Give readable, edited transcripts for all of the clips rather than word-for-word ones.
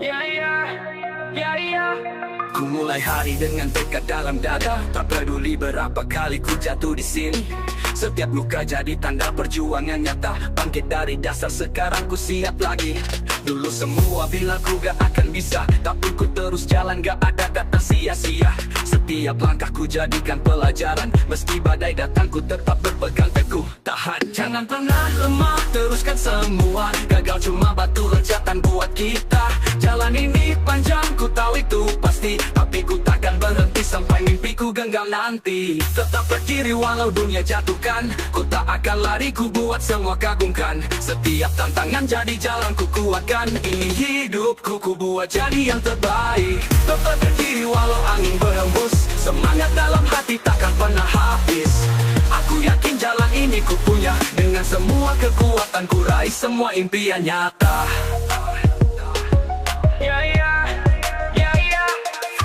Ya ya, ya ya. Ku mulai hari dengan tekad dalam dada. Tak peduli berapa kali ku jatuh di sini. Setiap luka jadi tanda perjuangan nyata. Bangkit dari dasar, sekarang ku siap lagi. Dulu semua bilang ku gak akan bisa, tapi ku terus jalan, gak ada kata sia-sia. Setiap langkah ku jadikan pelajaran. Meski badai datang ku tetap berpegang teguh. Tahan, jangan pernah lemah, teruskan semua. Gagal cuma batu loncatan buat kita. Jalan ini panjang, ku tahu itu pasti, tapi ku takkan berhenti sampai mimpiku genggam nanti. Tetap berdiri walau dunia jatuhkan. Ku tak akan lari, ku buat semua kagumkan. Setiap tantangan jadi jalan ku kuatkan. Ini hidupku, ku buat jadi yang terbaik. Tetap berdiri walau angin berhembus. Semangat dalam hati takkan pernah habis. Aku yakin jalan ini ku punya. Dengan semua kekuatan ku raih semua impian nyata. Ya ya, ya ya.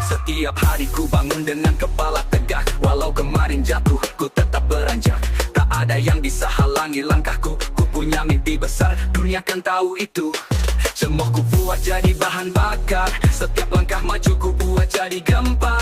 Setiap hari ku bangun dengan kepala tegak. Walau kemarin jatuh, ku tetap beranjak. Tak ada yang bisa halangi langkahku. Ku punya mimpi besar, dunia kan tahu itu. Semua ku buat jadi bahan bakar. Setiap langkah maju ku buat jadi gempar.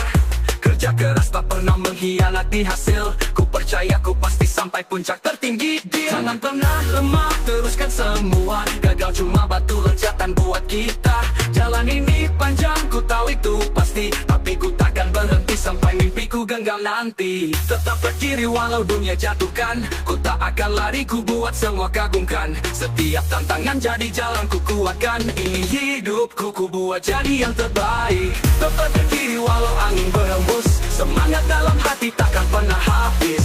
Kerja keras tak pernah mengkhianati hasil. Ku percaya ku pasti sampai puncak tertinggi dia. Jangan pernah lemah, teruskan semua. Gagal cuma batu loncatan buat kita. Jalan ini panjang, ku tahu itu pasti, tapi ku takkan berhenti sampai mimpiku genggam nanti. Tetap berdiri walau dunia jatuhkan. Ku tak akan lari, ku buat semua kagumkan. Setiap tantangan jadi jalan ku kuatkan. Ini hidupku, ku buat jadi yang terbaik. Tetap berdiri walau angin berhembus. Semangat dalam hati takkan pernah habis.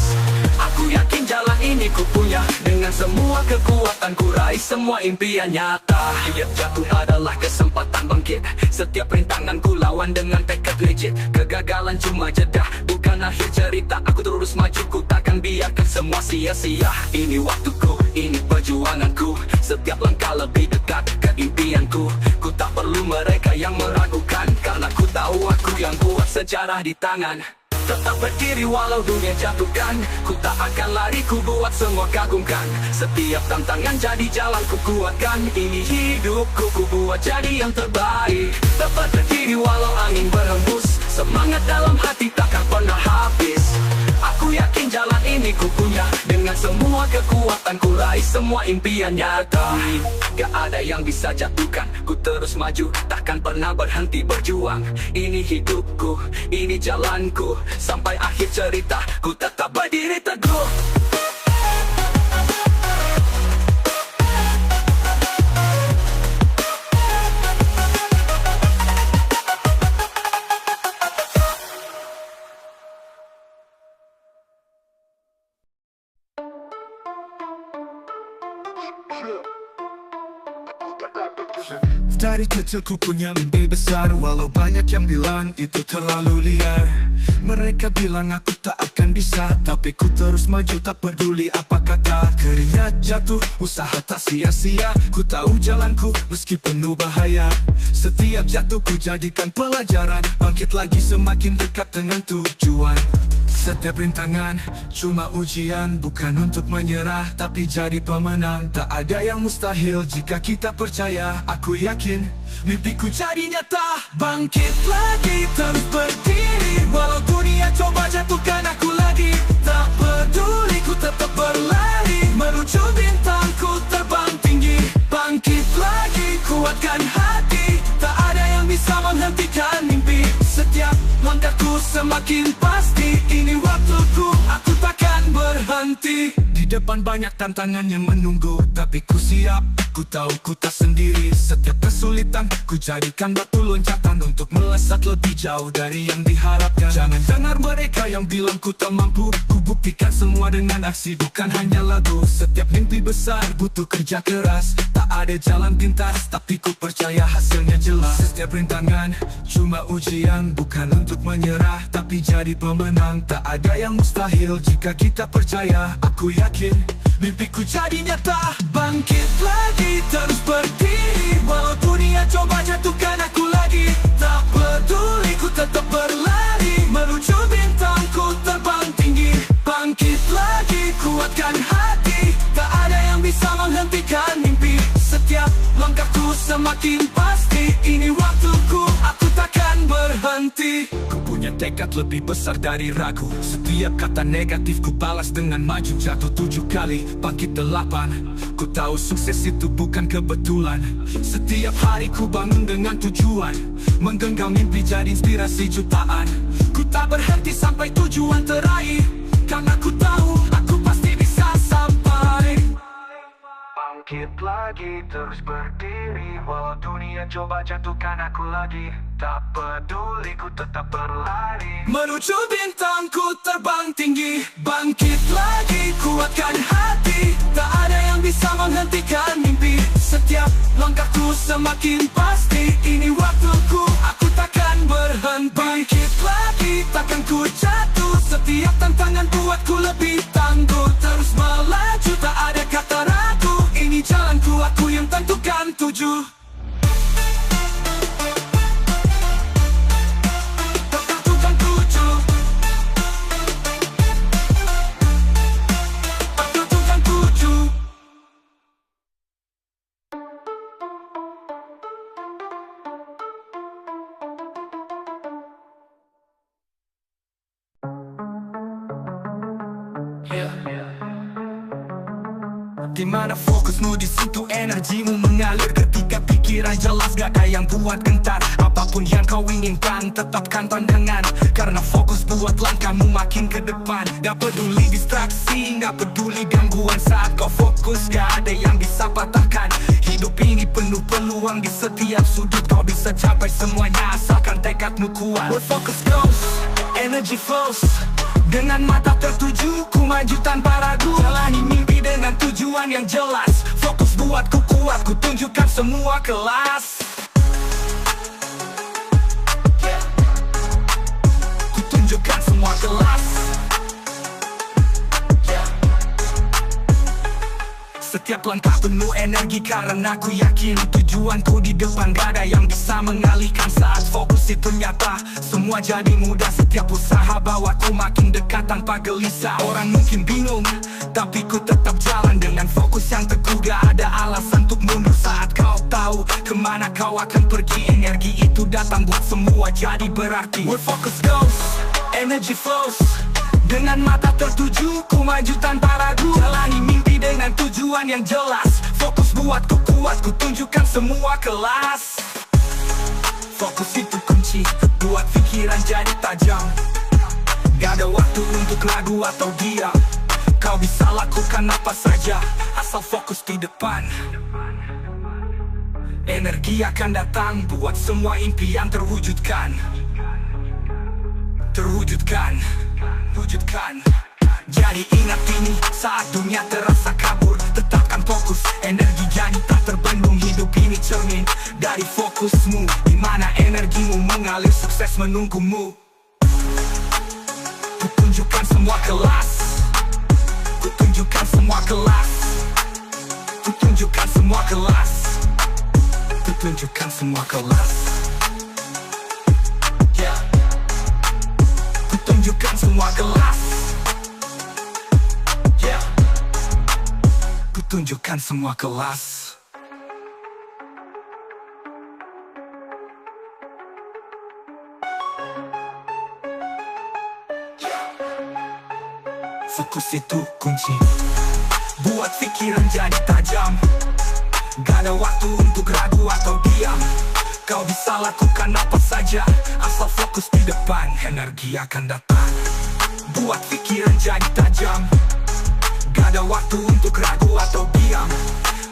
Aku yakin jalan ini ku punya. Dengan semua kekuatan ku raih semua impian nyata. Setiap jatuh adalah kesempatan bangkit. Setiap rintangan ku lawan dengan tekad legit. Kegagalan cuma jeda, bukan akhir cerita. Aku terus maju, ku takkan biarkan semua sia-sia. Ini waktuku, ini perjuanganku. Setiap langkah lebih dekat ke impianku. Ku tak perlu mereka yang meragukan, karena ku tahu aku yang buat sejarah di tangan. Tetap berdiri walau dunia jatuhkan. Ku tak akan lari, ku buat semua kagumkan. Setiap tantangan jadi jalan ku kuatkan. Ini hidupku, ku buat jadi yang terbaik. Tetap berdiri walau angin berhembus. Semangat dalam hati takkan pernah habis. Aku yakin jalan ini ku punya. Dengan semua kekuatan ku raih semua impian nyata. Gak ada yang bisa jatuhkan. Ku terus maju, takkan pernah berhenti berjuang. Ini hidupku, ini jalanku. Sampai akhir cerita, ku tetap berdiri teguh. Dari kecil ku punya mimpi besar. Walau banyak yang bilang itu terlalu liar. Mereka bilang aku tak akan bisa, tapi ku terus maju tak peduli apa kata. Keringat jatuh, usaha tak sia-sia. Ku tahu jalanku meski penuh bahaya. Setiap jatuh ku jadikan pelajaran. Bangkit lagi semakin dekat dengan tujuan. Setiap rintangan cuma ujian. Bukan untuk menyerah, tapi jadi pemenang. Tak ada yang mustahil jika kita percaya. Aku yakin mimpiku jadi nyata. Bangkit lagi, terus berdiri. Walau dunia coba jatuhkan aku lagi. Tak peduli, ku tetap berlari. Menuju bintangku terbang tinggi. Bangkit lagi, kuatkan hati. Tak ada yang bisa menghentikan mimpi. Setiap langkahku semakin pasti. Ini waktuku, aku takkan berhenti. Di depan banyak tantangan yang menunggu, tapi ku siap. Ku tahu ku tak sendiri. Setiap kesulitan ku jadikan batu loncatan. Untuk melesat lebih jauh dari yang diharapkan. Jangan dengar mereka yang bilang ku tak mampu. Ku buktikan semua dengan aksi, bukan hanya lagu. Setiap mimpi besar butuh kerja keras. Tak ada jalan pintas, tapi ku percaya hasilnya jelas. Setiap rintangan cuma ujian. Bukan untuk menyerah, tapi jadi pemenang. Tak ada yang mustahil jika kita percaya. Aku yakin mimpiku jadi nyata. Bangkit lagi, terus berdiri. Walau dunia coba jatuhkan aku lagi. Tak peduli, ku tetap berlari. Menuju bintangku terbang tinggi. Bangkit lagi, kuatkan hati. Tak ada yang bisa menghentikan mimpi. Setiap langkahku semakin pasti. Ini tekad lebih besar dari ragu. Setiap kata negatif ku balas dengan maju. Jatuh 7 kali, bangkit 8. Ku tahu sukses itu bukan kebetulan. Setiap hari ku bangun dengan tujuan, menggenggam mimpi jadi inspirasi jutaan. Ku tak berhenti sampai tujuan teraih, karena ku tahu aku pasti bisa sampai. Bangkit lagi, terus berdiri, walau dunia coba jatuhkan aku lagi. Tak peduli, ku tetap berlari menuju bintangku terbang tinggi. Bangkit lagi, kuatkan hati, tak ada yang bisa menghentikan mimpi. Setiap langkahku semakin pasti, ini waktuku, aku takkan berhenti. Bangkit lagi, takkan ku jatuh, setiap tantangan buatku lebih tangguh. Terus melaju, tak ada kata ragu, ini jalanku, aku yang tentukan tujuh. Dimana fokusmu, di situ energimu mengalir. Ketika pikiran jelas, gak ada yang buat gentar. Apapun yang kau inginkan, tetapkan pandangan, karena fokus buat langkahmu makin ke depan. Gak peduli distraksi, gak peduli gangguan. Saat kau fokus, gak ada yang bisa patahkan. Hidup ini penuh peluang, di setiap sudut kau bisa capai semuanya, asalkan tekadmu kuat. Where focus goes, energy flows. Dengan mata tertuju, ku maju tanpa ragu. Jalani mimpi dengan tujuan yang jelas. Fokus buatku kuat, ku tunjukkan semua kelas. Ku tunjukkan semua kelas. Setiap langkah penuh energi, karena aku yakin tujuanku di depan. Gak ada yang bisa mengalihkan. Saat fokus itu nyata, semua jadi mudah. Setiap usaha bawaku makin dekat tanpa gelisah. Orang mungkin bingung, tapi ku tetap jalan dengan fokus yang teguh. Gak ada alasan untuk mundur saat kau tahu kemana kau akan pergi. Energi itu datang buat semua jadi berarti. Where focus goes, energy flows. Dengan mata tertuju, ku maju tanpa ragu. Jalani mimpi dengan tujuan yang jelas. Fokus buatku kuat, ku tunjukkan semua kelas. Fokus itu kunci, buat pikiran jadi tajam. Gak ada waktu untuk ragu atau diam. Kau bisa lakukan apa saja, asal fokus di depan. Energi akan datang, buat semua impian terwujudkan. Terwujudkan, wujudkan. Jadi ingat ini, saat dunia terasa kabur, tetapkan fokus, energi jadi tak terbendung. Hidup ini cermin dari fokusmu, dimana energimu mengalir, sukses menunggumu. Ku tunjukkan semua kelas. Ku tunjukkan semua kelas. Ku tunjukkan semua kelas. Ku tunjukkan semua kelas. Ku tunjukkan semua kelas. Ku tunjukkan semua kelas. Fokus itu kunci, buat pikiran jadi tajam. Gak ada waktu untuk ragu atau diam. Kau bisa lakukan apa saja, asal fokus di depan. Energi akan datang, buat pikiran jadi tajam. Gak ada waktu untuk ragu atau diam.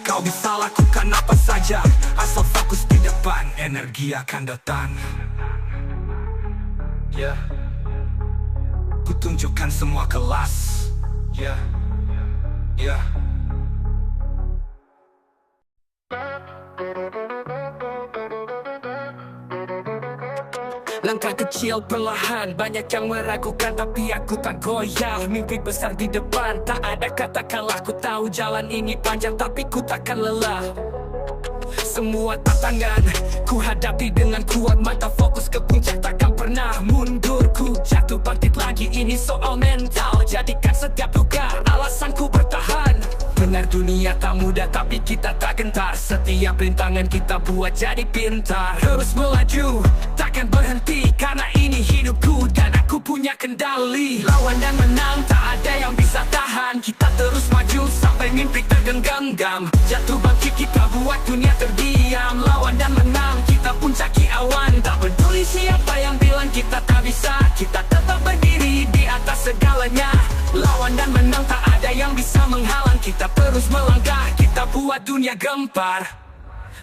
Kau bisa lakukan apa saja, asal fokus di depan. Energi akan datang. Ku tunjukkan semua kelas. Langkah kecil perlahan, banyak yang meragukan, tapi aku tak goyah. Mimpi besar di depan, tak ada kata kalah. Ku tahu jalan ini panjang, tapi ku takkan lelah. Semua tantangan ku hadapi dengan kuat. Mata fokus ke puncak, takkan pernah mundur. Ku jatuh bangkit lagi, ini soal mental. Jadikan setiap luka alasan ku bertahan. Benar dunia tak mudah tapi kita tak gentar. Setiap rintangan kita buat jadi pintar. Terus melaju, takkan berhenti, karena ini hidupku dan aku punya kendali. Lawan dan menang, tak ada yang bisa tahan. Kita terus maju sampai mimpi tergenggam. Jatuh bangkit kita buat dunia terdiam. Lawan dan menang, kita puncaki awan. Tak peduli siapa yang bilang kita tak bisa, kita tetap berdiri di atas segalanya. Lawan dan menang, tak ada yang bisa menghalang. Kita terus melangkah, kita buat dunia gempar.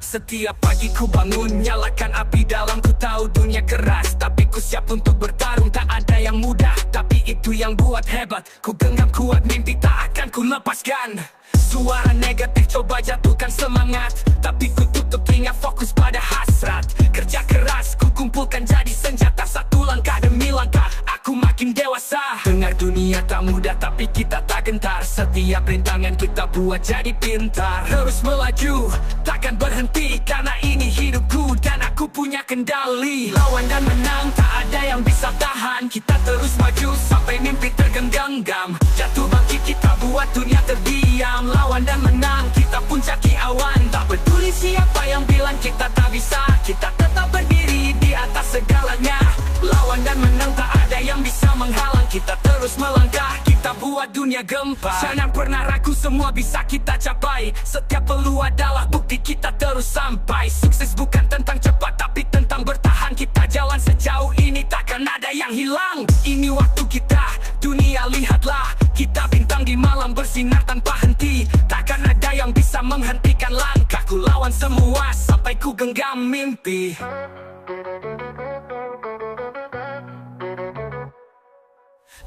Setiap pagi ku bangun, nyalakan api dalam. Ku tahu dunia keras, tapi ku siap untuk bertarung. Tak ada yang mudah, tapi itu yang buat hebat. Ku genggam kuat mimpi, tak akan ku lepaskan. Suara negatif coba jatuhkan semangat, tapi ku tutup telinga, fokus pada hasrat. Kerja keras, ku kumpulkan jadi senjata. Satu langkah demi langkah, aku makin dewasa. Dengar dunia tak mudah, tapi kita tak gentar. Setiap rintangan kita buat jadi pintar. Terus melaju, takkan berhenti, karena ini hidupku dan aku punya kendali. Lawan dan menang, tak ada yang bisa tahan. Kita terus maju sampai mimpi tergenggam. Jatuh bangkit kita buat dunia terdiam. Lawan dan menang, kita puncaki awan. Tak peduli siapa yang bilang kita tak bisa, kita tetap berdiri di atas segalanya. Lawan dan menang, tak ada yang bisa menghalang. Kita terus melangkah, kita buat dunia gempar. Jangan pernah ragu, semua bisa kita capai. Setiap peluang adalah bukti kita terus sampai. Sukses bukan tentang cepat, tapi tentang bertahan. Kita jalan sejauh ini, takkan ada yang hilang. Ini waktu kita, dunia lihatlah. Kita bintang di malam bersinar tanpa henti. Takkan ada yang bisa menghentikan langkahku. Lawan semua sampai ku genggam mimpi.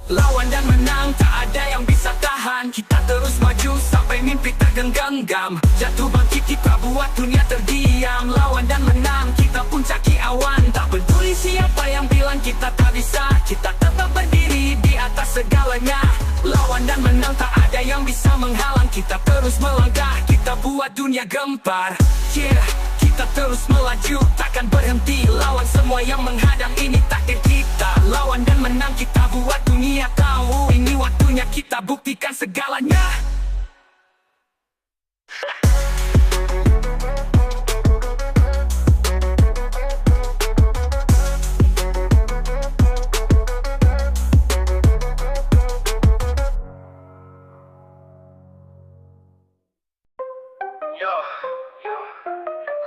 Lawan dan menang, tak ada yang bisa tahan. Kita terus maju sampai mimpi tergenggam. Jatuh bangkit kita buat dunia terdiam. Lawan dan menang, kita puncaki awan. Tak peduli siapa yang bilang kita tak bisa, kita tetap berdiri di atas segalanya. Lawan dan menang, tak ada yang bisa menghalang. Kita terus melangkah, kita buat dunia gempar. Yeah, kita terus melaju, takkan berhenti. Lawan semua yang menghadang, ini takdir kita. Lawan dan menang, kita buat dunia tahu. Ini waktunya kita buktikan segalanya.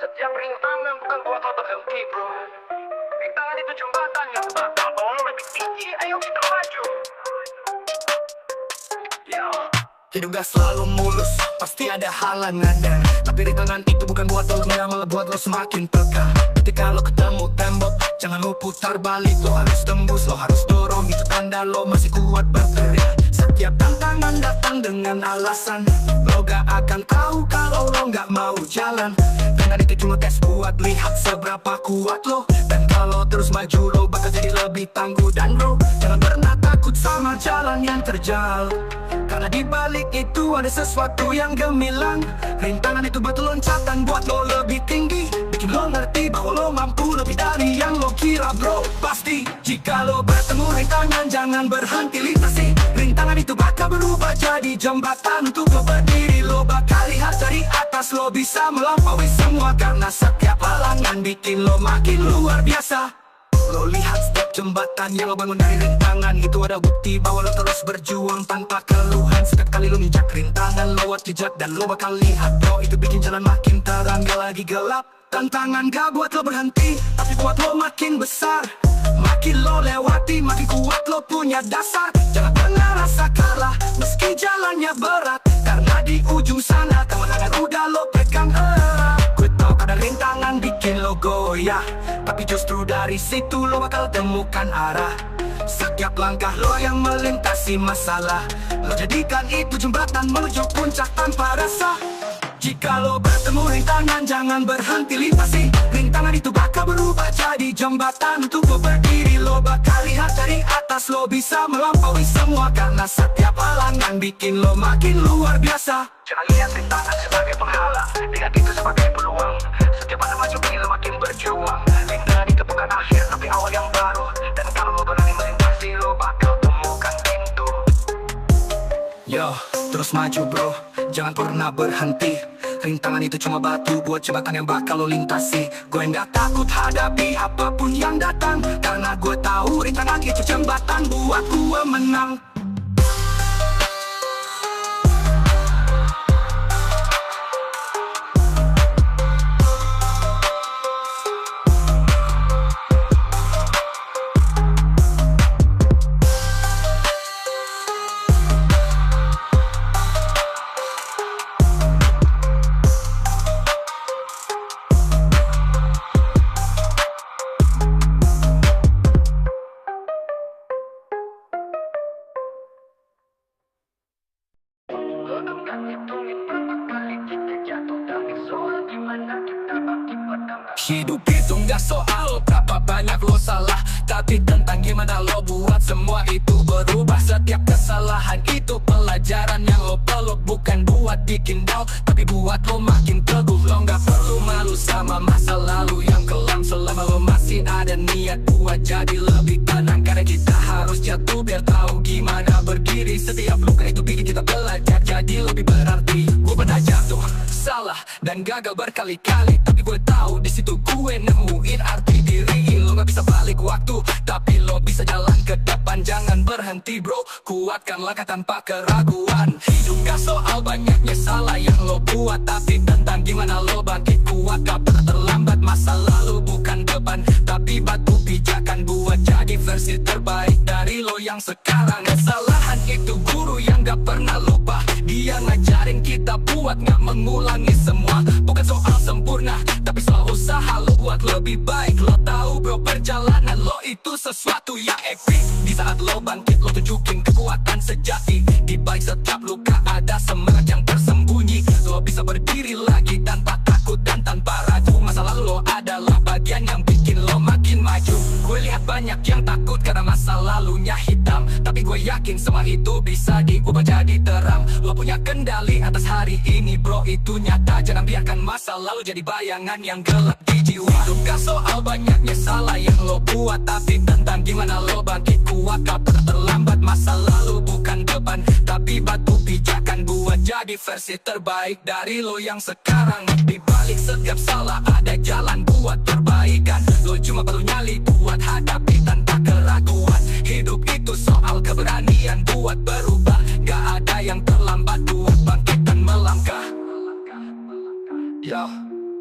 Setiap rintangan bukan buat lo berhenti, bro. Rintangan itu jembatan yang bakal bawa lo lebih tinggi. Ayo kita maju. Hidup gak selalu mulus, pasti ada halangan. Tapi rintangan itu bukan buat lo menyerah, malah buat lo semakin peka. Ketika lo ketemu tembok, jangan lo putar balik. Lo harus tembus, lo harus dorong. Itu tanda lo masih kuat berteriak. Setiap tantangan datang dengan alasan. Lo gak akan tahu kalau lo gak mau jalan. Karena itu cuma tes buat lihat seberapa kuat lo. Dan kalau terus maju, lo bakal jadi lebih tangguh. Dan bro, jangan pernah takut sama jalan yang terjal, karena di balik itu ada sesuatu yang gemilang. Rintangan itu batu loncatan buat lo lebih tinggi. Bikin lo ngerti bahwa lo mampu lebih dari yang lo kira, bro. Pasti jika lo bertemu rintangan, jangan berhenti lintasi. Rintangan itu bakal berubah jadi jembatan untuk lo berdiri. Lo bakal lihat dari atas, lo bisa melampaui semua. Karena setiap halangan bikin lo makin luar biasa. Lo lihat setiap jembatan yang lo bangun dari rintangan, itu ada bukti bahwa lo terus berjuang tanpa keluhan. Setiap kali lo injak rintangan, lo buat jejak dan lo bakal lihat, bro, itu bikin jalan makin terang, gak lagi gelap. Tantangan gak buat lo berhenti, tapi buat lo makin besar. Makin lo lewati, makin kuat lo punya dasar. Jangan pernah rasa kalah, meski jalannya berat. Karena di ujung sana, kemenangan udah lo pegang erat. Gue tau kadang rintangan bikin lo goyah, tapi justru dari situ lo bakal temukan arah. Setiap langkah lo yang melintasi masalah, lo jadikan itu jembatan menuju puncak tanpa rasa. Jika lo bertemu rintangan, jangan berhenti lintasi. Rintangan itu bakal berubah jadi jembatan untuk lo berdiri. Lo bakal lihat dari atas, lo bisa melampaui semua. Karena setiap halangan bikin lo makin luar biasa. Jangan lihat rintangan sebagai penghalang, lihat itu sebagai peluang. Setiap ada maju bikin lo makin berjuang. Rintangan itu bukan akhir, tapi awal yang baru. Dan kalau lo berani melintasi, lo bakal temukan pintu. Yo, terus maju bro, jangan pernah berhenti. Rintangan itu cuma batu buat jembatan yang bakal lo lintasi. Gue nggak takut hadapi apapun yang datang, karena gue tahu rintangan itu jembatan buat gue menang. Hidup itu gak soal berapa banyak lo salah, tapi tentang gimana lo buat semua itu berubah. Setiap kesalahan itu pelajaran yang lo peluk, bukan buat bikin down, tapi buat lo makin teguh. Lo gak perlu malu sama masa lalu yang kelam, selama lo masih ada niat buat jadi lebih tenang. Karena kita harus jatuh biar tahu gimana berdiri. Setiap luka itu bikin kita belajar jadi lebih berarti. Gue pernah jatuh, salah, dan gagal berkali-kali, tapi gue tahu di situ gue nemuin arti diri. Lo gak bisa balik waktu, tapi lo bisa jalan ke depan. Jangan berhenti bro, kuatkan langkah tanpa keraguan. Hidup gak soal banyaknya salah yang lo buat, tapi tentang gimana lo bangkit kuat. Gak pernah terlambat, masa lalu bukan beban, tapi batu pijakan buat jadi versi terbaik dari lo yang sekarang. Kesalahan itu guru yang gak pernah lupa, dia ngajarin kita buat gak mengulangi semua. Bukan soal sempurna, tapi soal usaha lo buat lebih baik. Lo tahu bro, perjalanan lo itu sesuatu yang epic. Di saat lo bangkit, lo tunjukin kekuatan sejati. Di balik setiap luka ada semangat yang tersembunyi. Lo bisa berdiri lagi tanpa takut dan tanpa ragu. Masa lalu lo adalah bagian yang bikin lo makin maju. Gue lihat banyak yang takut karena masa lalunya hitam, tapi gue yakin semua itu bisa diubah jadi terang. Lo punya kendali atas hari ini bro, itu nyata. Jangan biarkan masa lalu jadi bayangan yang gelap di jiwa. Hidup gak soal banyaknya salah yang lo buat, tapi tentang gimana lo bangkit kuat. Gak pernah terlambat, masa lalu bukan beban, tapi batu pijakan buat jadi versi terbaik dari lo yang sekarang. Di balik setiap salah ada jalan buat perbaikan. Lo cuma perlu nyali buat hadapi tanpa keraguan. Hidup itu soal keberanian buat berubah. Gak ada yang terlambat buat bangkit dan melangkah. Yo,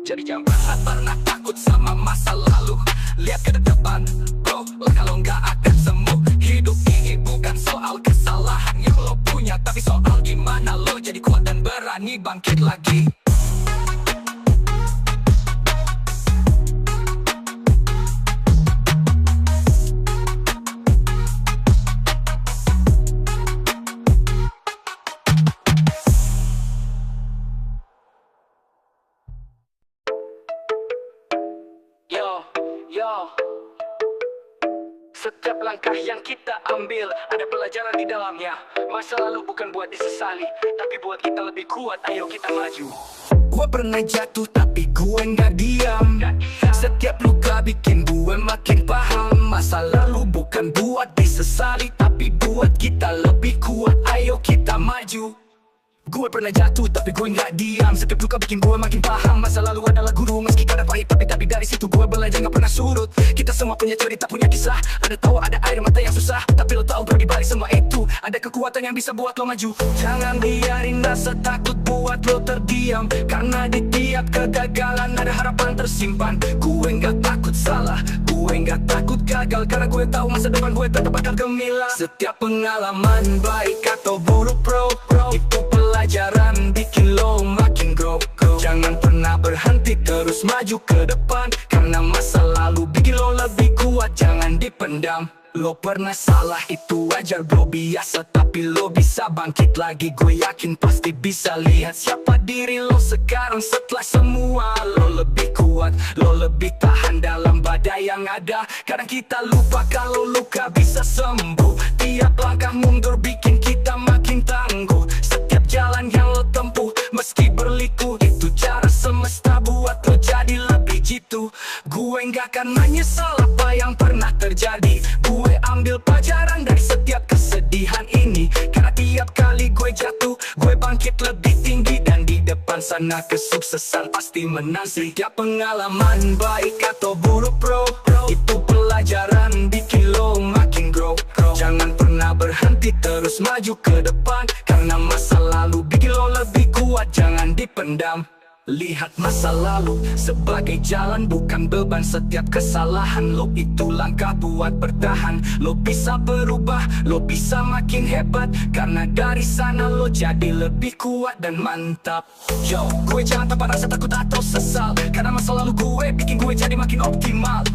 jadi jangan pernah takut sama masa lalu. Lihat ke depan bro, langkah lo gak akan sembuh. Hidup ini bukan soal kesalahan yang lo punya, tapi soal gimana lo jadi kuat dan berani bangkit lagi. Yo, setiap langkah yang kita ambil ada pelajaran di dalamnya. Masa lalu bukan buat disesali, tapi buat kita lebih kuat. Ayo kita maju. Gue pernah jatuh tapi gue nggak diam. Setiap luka bikin gue makin paham. Masa lalu bukan buat disesali, tapi buat kita lebih kuat. Ayo kita maju. Gue pernah jatuh tapi gue nggak diam. Setiap luka bikin gue makin paham. Masa lalu adalah guru, meski kadang pahit, tapi dari situ gue belajar gak pernah surut. Kita semua punya cerita, punya kisah. Ada tawa, ada air mata yang susah, tapi lo tahu bro, di balik semua itu ada kekuatan yang bisa buat lo maju. Jangan biarin rasa takut buat lo terdiam, karena di tiap kegagalan ada harapan tersimpan. Gue nggak takut salah, gue nggak takut gagal, karena gue tahu masa depan gue tetap bakal gemilang. Setiap pengalaman baik atau buruk bro, itu pelajaran bikin lo makin grow. Jangan pernah berhenti, terus maju ke depan, karena masa lalu bikin lo lebih kuat. Jangan dipendam. Lo pernah salah itu wajar bro, biasa, tapi lo bisa bangkit lagi. Gue yakin pasti bisa. Lihat siapa diri lo sekarang setelah semua. Lo lebih kuat, lo lebih tahan dalam badai yang ada. Kadang kita lupa kalau luka bisa sembuh. Tiap langkah mundur bikin kita makin tangguh. Setiap jalan yang lo tempuh meski berliku, itu cara semesta buat lo jadi lebih jitu. Gue nggak akan menyesal apa yang pernah terjadi. Gue ambil pelajaran dari setiap kesedihan ini, karena tiap kali gue jatuh, gue bangkit lebih tinggi. Dan di depan sana kesuksesan pasti menang. Setiap pengalaman baik atau buruk bro, itu pelajaran bikin lo makin grow. Jangan pernah berhenti, terus maju ke depan, karena masa lalu bikin lo lebih kuat, jangan dipendam. Lihat masa lalu sebagai jalan, bukan beban. Setiap kesalahan lo itu langkah buat bertahan. Lo bisa berubah, lo bisa makin hebat, karena dari sana lo jadi lebih kuat dan mantap. Yo, gue jangan tanpa rasa takut atau sesal, karena masa lalu gue bikin gue jadi makin optimal.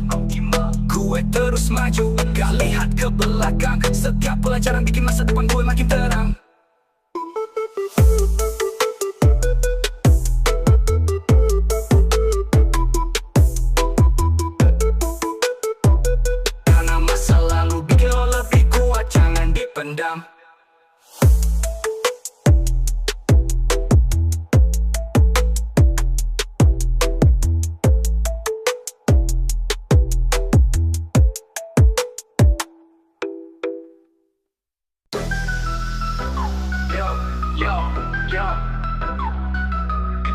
Gue terus maju, gak lihat ke belakang. Setiap pelajaran bikin masa depan gue makin terang. Pendam. Yo,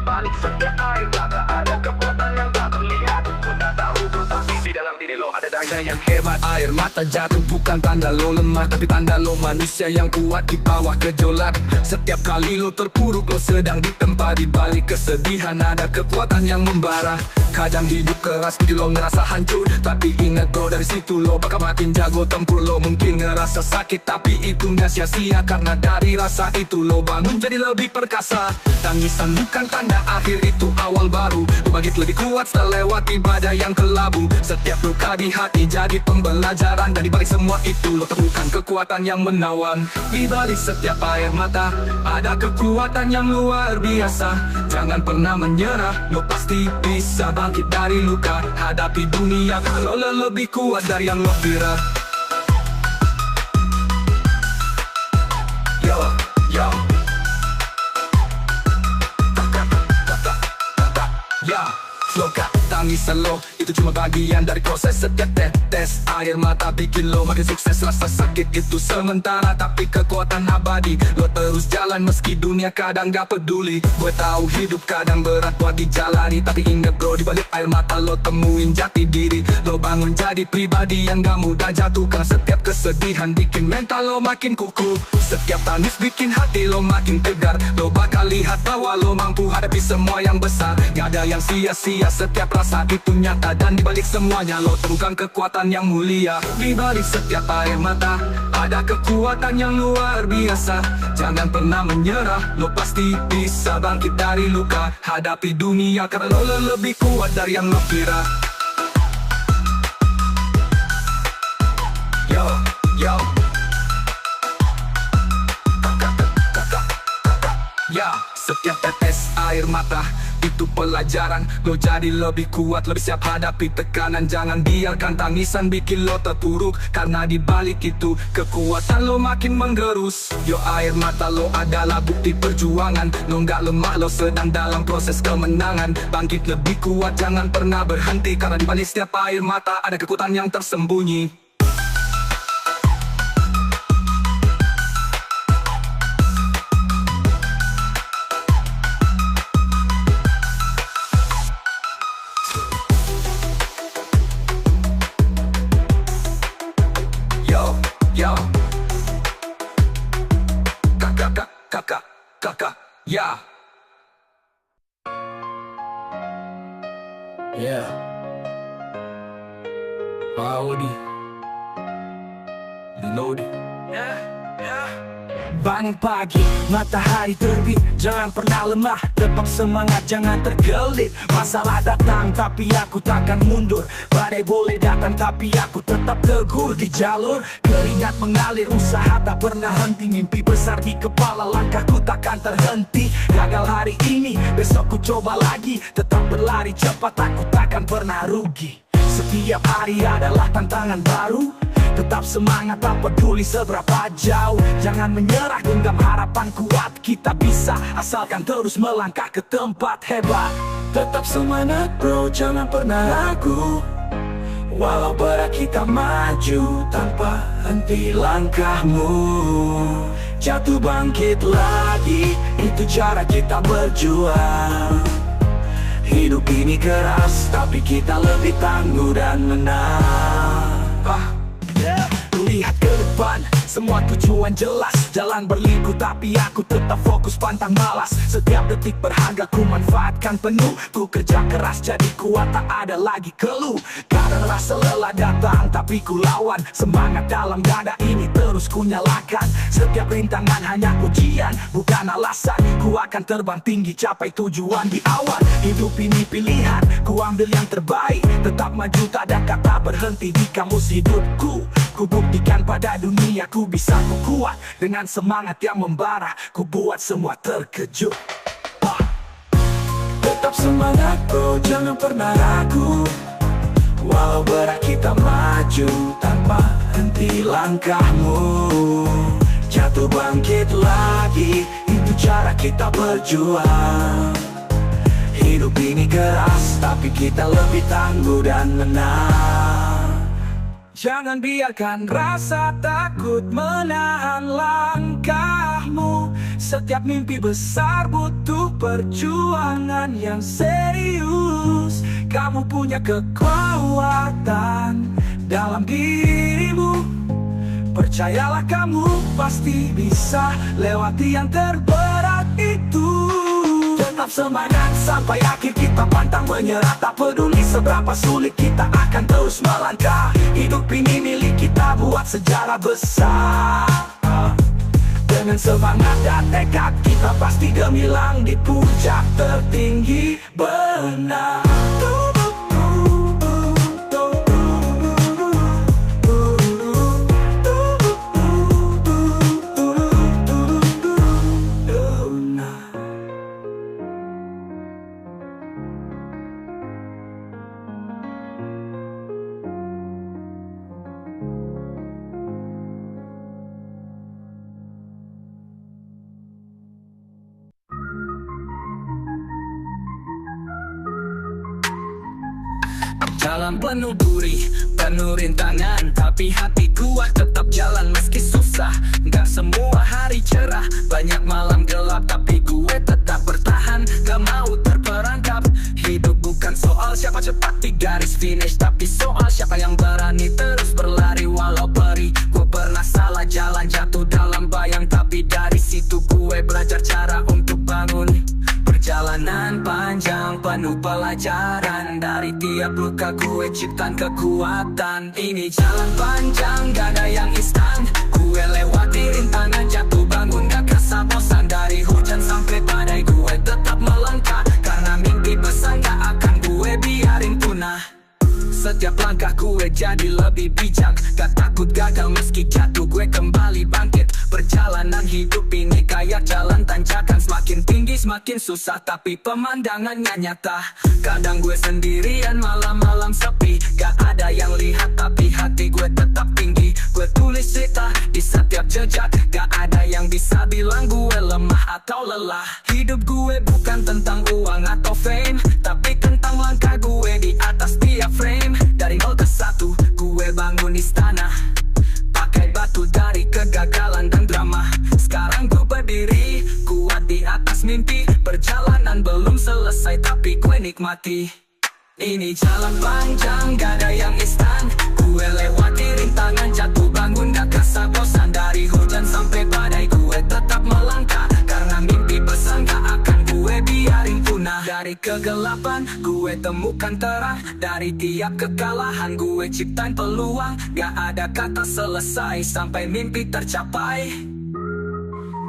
balik setiap air mata ada kekuatan yang tak terlihat. Ku tak tahu tapi di dalam diri lo ada daya yang hebat. Air mata jatuh bukan tanda lo lemah, tapi tanda lo manusia yang kuat di bawah gejolak. Setiap kali lo terpuruk, lo sedang ditempa. Di balik kesedihan ada kekuatan yang membara. Kadang hidup keras bikin lo ngerasa hancur, tapi ingat bro, dari situ lo bakal makin jago tempur. Lo mungkin ngerasa sakit, tapi itu gak sia-sia, karena dari rasa itu lo bangun jadi lebih perkasa. Tangisan bukan tanda akhir, itu awal baru. Lo bangkit lebih kuat setelah lewati badai yang kelabu. Setiap luka di hati jadi pembelajaran, dan di balik semua itu lo temukan kekuatan yang menawan. Di balik setiap air mata ada kekuatan yang luar biasa. Jangan pernah menyerah, lo pasti bisa bangkit dari luka. Hadapi dunia kalau lo lebih kuat dari yang lo kira. Yo, ya, loka tangisan lo itu cuma bagian dari proses. Setiap tetes air mata bikin lo makin sukses. Rasa sakit itu sementara, tapi kekuatan abadi. Lo terus jalan meski dunia kadang gak peduli. Gue tahu hidup kadang berat buat dijalani, tapi ingat bro, di balik air mata lo temuin jati diri. Lo bangun jadi pribadi yang gak mudah jatuh, karena setiap kesedihan bikin mental lo makin kukuh. Setiap tangis bikin hati lo makin tegar. Lo bakal lihat bahwa lo mampu hadapi semua yang besar. Gak ada yang sia-sia, setiap rasa itu nyata. Dan dibalik semuanya lo temukan kekuatan yang mulia. Dibalik setiap air mata ada kekuatan yang luar biasa. Jangan pernah menyerah, lo pasti bisa bangkit dari luka. Hadapi dunia karena lo lebih kuat dari yang lo kira. Yo, ya, setiap tetes air mata itu pelajaran. Lo jadi lebih kuat, lebih siap hadapi tekanan. Jangan biarkan tangisan bikin lo terpuruk, karena di balik itu kekuatan lo makin menggerus. Yo, air mata lo adalah bukti perjuangan. Lo gak lemah, lo sedang dalam proses kemenangan. Bangkit lebih kuat, jangan pernah berhenti, karena di balik setiap air mata ada kekuatan yang tersembunyi. Yo, kakak, ya. Yeah, Audi, Lodi. Bangun pagi, matahari terbit, jangan pernah lemah, tetap semangat, jangan tergelit. Masalah datang, tapi aku takkan mundur. Badai boleh datang, tapi aku tetap teguh di jalur. Keringat mengalir, usaha tak pernah henti. Mimpi besar di kepala, langkahku takkan terhenti. Gagal hari ini, besok ku coba lagi. Tetap berlari cepat, aku takkan pernah rugi. Setiap hari adalah tantangan baru. Tetap semangat, tak peduli seberapa jauh. Jangan menyerah, genggam harapan kuat. Kita bisa, asalkan terus melangkah ke tempat hebat. Tetap semangat bro, jangan pernah ragu. Walau berat kita maju tanpa henti langkahmu. Jatuh bangkit lagi, itu cara kita berjuang. Hidup ini keras, tapi kita lebih tangguh dan menang. Lihat ke depan, semua tujuan jelas. Jalan berliku tapi aku tetap fokus pantang malas. Setiap detik berharga ku manfaatkan penuh. Ku kerja keras jadi kuat, tak ada lagi keluh. Kadang rasa lelah datang tapi ku lawan. Semangat dalam dada ini terus ku nyalakan. Setiap rintangan hanya ujian, bukan alasan. Ku akan terbang tinggi capai tujuan di awal. Hidup ini pilihan, ku ambil yang terbaik. Tetap maju, tak ada kata berhenti di kamus hidupku. Ku buktikan pada dunia ku bisa ku kuat. Dengan semangat yang membara, ku buat semua terkejut. Tetap semangat bro, jangan pernah ragu. Walau berat kita maju tanpa henti langkahmu. Jatuh bangkit lagi, itu cara kita berjuang. Hidup ini keras, tapi kita lebih tangguh dan menang. Jangan biarkan rasa takut menahan langkahmu. Setiap mimpi besar butuh perjuangan yang serius. Kamu punya kekuatan dalam dirimu. Percayalah kamu pasti bisa lewati yang terberat itu. Tetap semangat sampai akhir, kita pantang menyerah. Tak peduli seberapa sulit, kita akan terus melangkah. Hidup ini milik kita, buat sejarah besar. Dengan semangat dan tekad, kita pasti gemilang di puncak tertinggi benar. Jalan penuh duri, penuh rintangan, tapi hati kuat tetap jalan meski susah. Gak semua hari cerah, banyak malam gelap, tapi gue tetap bertahan. Gak mau terperangkap, hidup bukan soal siapa cepat di garis finish, tapi soal siapa yang berani terus berlari walau perih. Gue pernah salah jalan, jatuh dalam bayang, tapi dari situ gue belajar cara untuk bangun. Perjalanan panjang penuh pelajaran, dari tiap luka gue ciptaan kekuatan. Ini jalan panjang, gak ada yang instan. Gue lewati rintangan, jatuh bangun, gak kerasa bosan. Dari hujan sampai badai gue tetap melangkah, karena mimpi besar gak akan gue biarin punah. Setiap langkah gue jadi lebih bijak, gak takut gagal meski jatuh gue kembali bangkit. Perjalanan hidup ini kayak jalan tanjakan, semakin tinggi semakin susah, tapi pemandangannya nyata. Kadang gue sendirian, malam-malam sepi, gak ada yang lihat, tapi hati gue tetap tinggi. Gue tulis cerita di setiap jejak, gak ada yang bisa bilang gue lemah atau lelah. Hidup gue bukan tentang uang atau fame, tapi tentang langkah gue di atas tiap frame. Dari 0 ke 1, gue bangun istana, pakai batu dari kegagalan dan drama. Sekarang gue berdiri, kuat di atas mimpi. Perjalanan belum selesai, tapi gue nikmati. Ini jalan panjang, gak ada yang instan. Gue lewati rintangan, jatuh bangun, gak kerasa bosan. Dari hujan sampai badai gue tetap melangkah, karena mimpi besar gak akan gue biarin punah. Dari kegelapan gue temukan terang, dari tiap kekalahan gue ciptain peluang. Gak ada kata selesai sampai mimpi tercapai.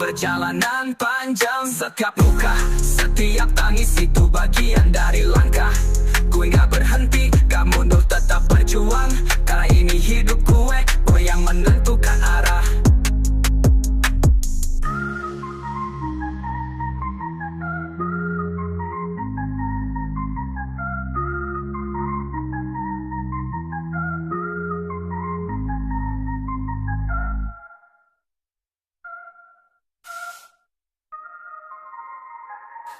Perjalanan panjang, setiap luka, setiap tangis itu bagian dari langkah. Gue gak berhenti, gak mundur, tetap berjuang. Karena ini hidup gue yang menentukan arah.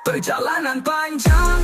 Perjalanan panjang,